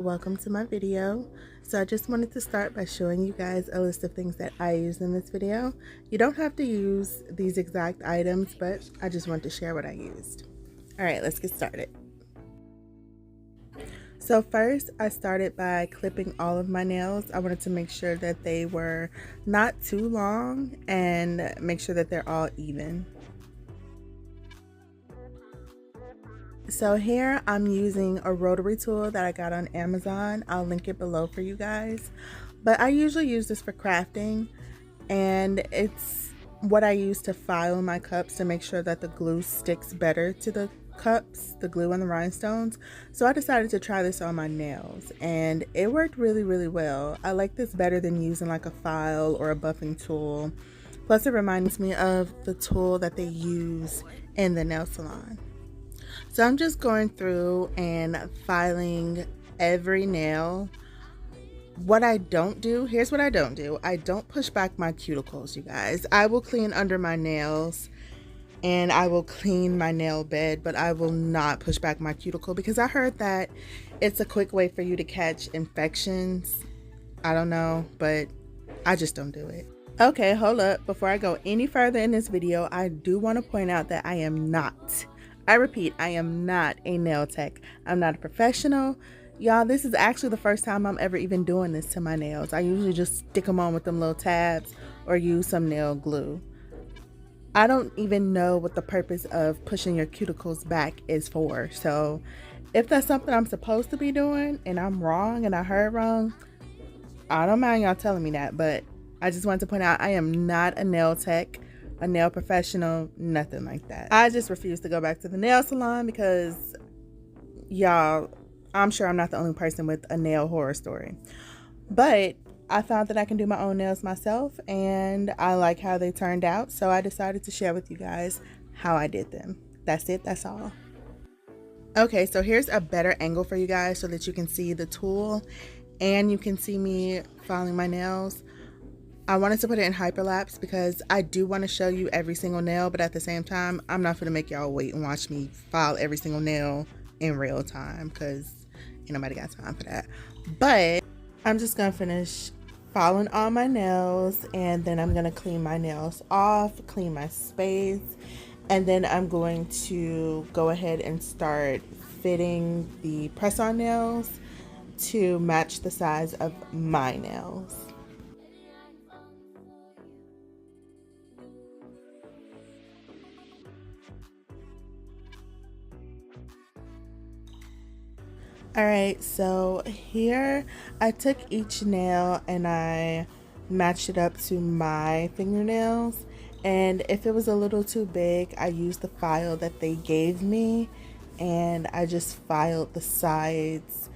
Welcome to my video. So I just wanted to start by showing you guys a list of things that I use in this video. You don't have to use these exact items, but I just wanted to share what I used. All right, let's get started. So first, I started by clipping all of my nails. I wanted to make sure that they were not too long and make sure that they're all even. So here I'm using a rotary tool that I got on Amazon. I'll link it below for you guys. But I usually use this for crafting, and it's what I use to file my cups to make sure that the glue sticks better to the cups, the glue and the rhinestones. So I decided to try this on my nails, and it worked really well. I like this better than using like a file or a buffing tool. Plus it reminds me of the tool that they use in the nail salon. So I'm just going through and filing every nail. What I don't do, here's what I don't do. I don't push back my cuticles, you guys. I will clean under my nails and I will clean my nail bed, but I will not push back my cuticle because I heard that it's a quick way for you to catch infections. I don't know, but I just don't do it. Okay, hold up. Before I go any further in this video, I do want to point out that I repeat, I am not a nail tech. I'm not a professional. Y'all, this is actually the first time I'm ever even doing this to my nails. I usually just stick them on with them little tabs or use some nail glue. I don't even know what the purpose of pushing your cuticles back is for. So if that's something I'm supposed to be doing and I'm wrong and I heard wrong, I don't mind y'all telling me that. But I just wanted to point out I am not a nail tech, a nail professional, nothing like that. I just refuse to go back to the nail salon because, y'all, I'm sure I'm not the only person with a nail horror story. But I found that I can do my own nails myself and I like how they turned out. So I decided to share with you guys how I did them. That's it, that's all. Okay, so here's a better angle for you guys so that you can see the tool and you can see me filing my nails. I wanted to put it in hyperlapse because I do want to show you every single nail, but at the same time, I'm not going to make y'all wait and watch me file every single nail in real time because ain't nobody got time for that. But I'm just going to finish filing all my nails and then I'm going to clean my nails off, clean my space, and then I'm going to go ahead and start fitting the press-on nails to match the size of my nails. Alright, so here I took each nail and I matched it up to my fingernails, and if it was a little too big I used the file that they gave me and I just filed the sides,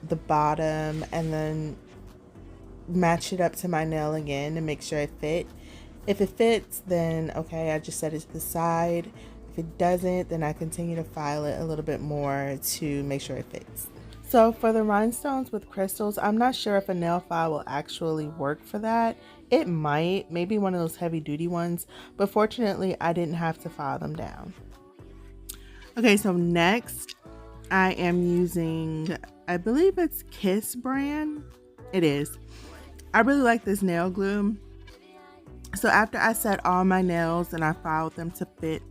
the bottom, and then match it up to my nail again to make sure it fit. If it fits, then okay, I just set it to the side. If it doesn't, then I continue to file it a little bit more to make sure it fits. So for the rhinestones with crystals, I'm not sure if a nail file will actually work for that. It might, maybe one of those heavy duty ones, but fortunately I didn't have to file them down. Okay, so next I am using, I believe it's Kiss brand. It is. I really like this nail glue. So after I set all my nails and I filed them to fit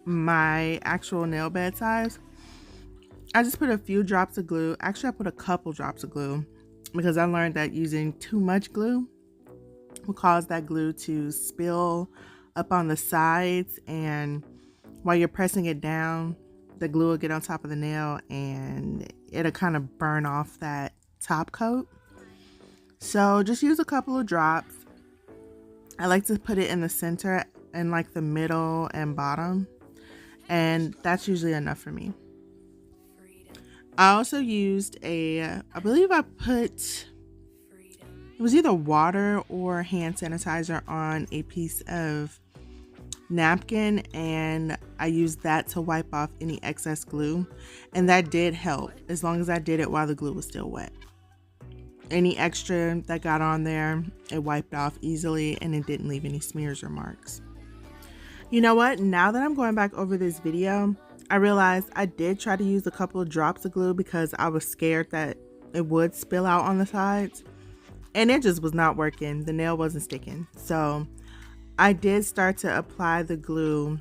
my actual nail bed size, I just put a few drops of glue. Actually, I put a couple drops of glue because I learned that using too much glue will cause that glue to spill up on the sides, and while you're pressing it down, the glue will get on top of the nail and it'll kind of burn off that top coat. So just use a couple of drops. I like to put it in the center and like the middle and bottom, and that's usually enough for me. I also used I believe I put, it was either water or hand sanitizer on a piece of napkin, and I used that to wipe off any excess glue, and that did help as long as I did it while the glue was still wet. Any extra that got on there, it wiped off easily and it didn't leave any smears or marks. You know what? Now that I'm going back over this video, I realized I did try to use a couple of drops of glue because I was scared that it would spill out on the sides, and it just was not working. The nail wasn't sticking. So I did start to apply the glue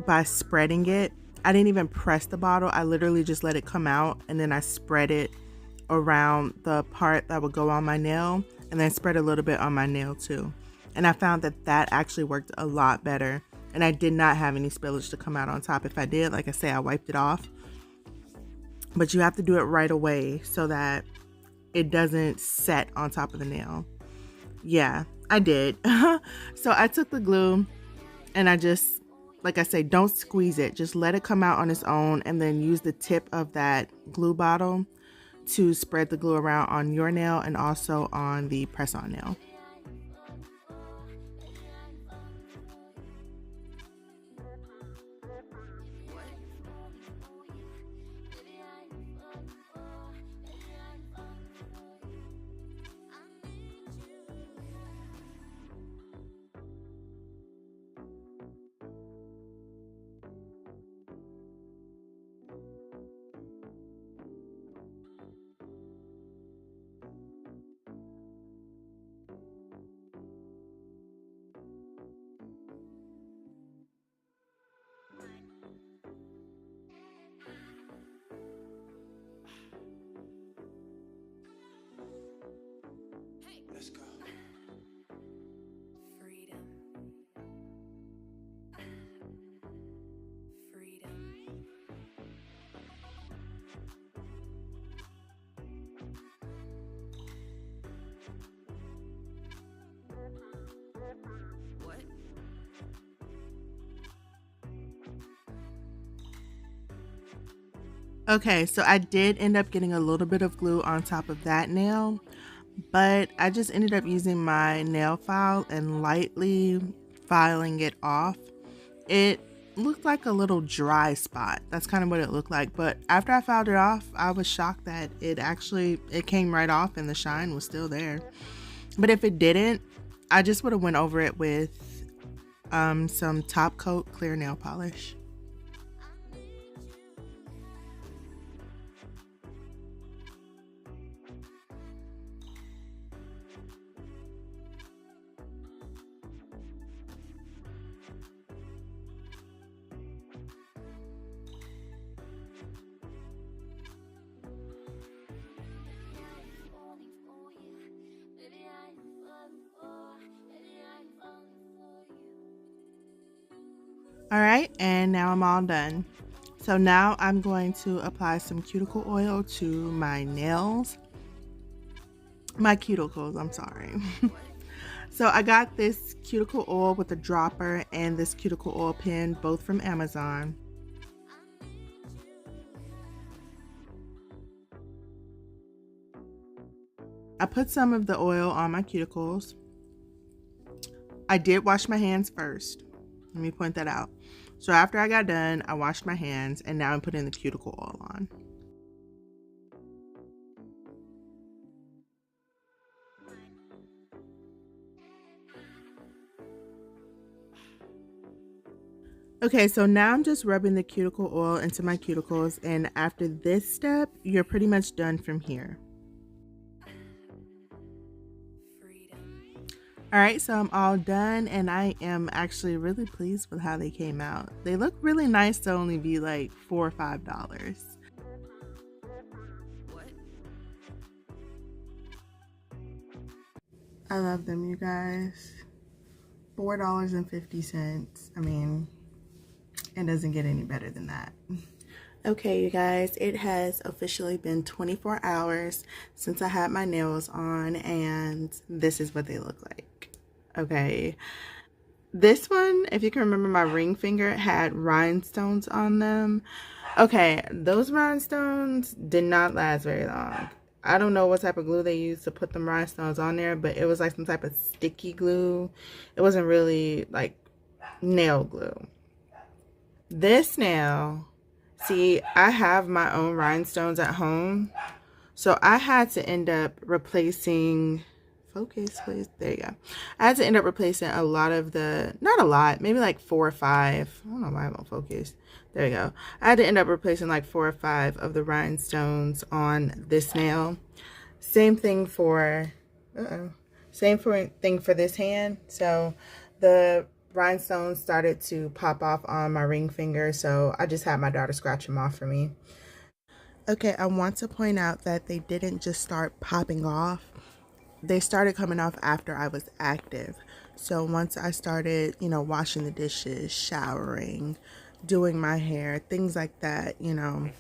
by spreading it. I didn't even press the bottle. I literally just let it come out, and then I spread it around the part that would go on my nail, and then spread a little bit on my nail too. And I found that that actually worked a lot better, and I did not have any spillage to come out on top. If I did, like I say, I wiped it off, but you have to do it right away so that it doesn't set on top of the nail. Yeah, I did. So I took the glue and I just, like I say, don't squeeze it. Just let it come out on its own, and then use the tip of that glue bottle to spread the glue around on your nail and also on the press-on nail. Let's go. Freedom. Freedom. What? Okay, so I did end up getting a little bit of glue on top of that nail, but I just ended up using my nail file and lightly filing it off. It looked like a little dry spot. That's kind of what it looked like. But after I filed it off, I was shocked that it came right off and the shine was still there. But if it didn't, I just would have went over it with some top coat clear nail polish. All right, and now I'm all done. So now I'm going to apply some cuticle oil to my nails. My cuticles, I'm sorry. So I got this cuticle oil with a dropper and this cuticle oil pen, both from Amazon. I put some of the oil on my cuticles. I did wash my hands first. Let me point that out. So after I got done, I washed my hands, and now I'm putting the cuticle oil on. Okay, so now I'm just rubbing the cuticle oil into my cuticles, and after this step, you're pretty much done from here. All right, so I'm all done, and I am actually really pleased with how they came out. They look really nice to only be like $4 or $5. I love them, you guys. $4.50. I mean, it doesn't get any better than that. Okay, you guys, it has officially been 24 hours since I had my nails on, and this is what they look like. Okay, this one, if you can remember, my ring finger had rhinestones on them. Okay, those rhinestones did not last very long. I don't know what type of glue they used to put them rhinestones on there, but it was like some type of sticky glue. It wasn't really like nail glue. This nail, see, I have my own rhinestones at home, so I had to end up replacing, focus, please. There you go. I had to end up replacing a lot of the, not a lot, maybe like 4 or 5. I don't know why I won't focus. There you go. I had to end up replacing like 4 or 5 of the rhinestones on this nail. Same thing for, thing for this hand. So the rhinestones started to pop off on my ring finger, so I just had my daughter scratch them off for me. Okay, I want to point out that they didn't just start popping off. They started coming off after I was active. So once I started, you know, washing the dishes, showering, doing my hair, things like that, you know,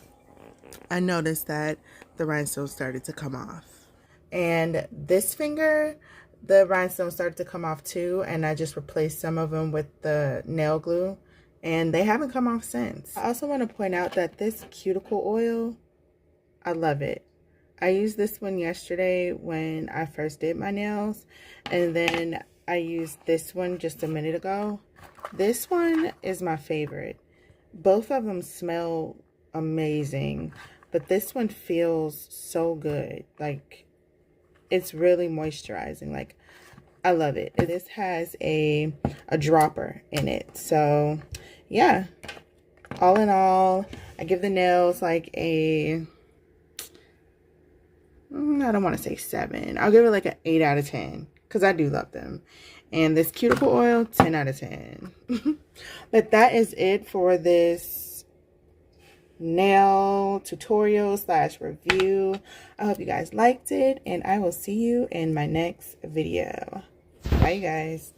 I noticed that the rhinestones started to come off. And this finger, the rhinestones started to come off too, and I just replaced some of them with the nail glue, and they haven't come off since. I also want to point out that this cuticle oil, I love it. I used this one yesterday when I first did my nails, and then I used this one just a minute ago. This one is my favorite. Both of them smell amazing, but this one feels so good. Like, it's really moisturizing. Like, I love it. This has a dropper in it. So yeah, all in all, I give the nails like a, I don't want to say 7. I'll give it like an 8 out of 10 because I do love them. And this cuticle oil, 10 out of 10. But that is it for this nail tutorial / review. I hope you guys liked it, and I will see you in my next video. Bye, you guys.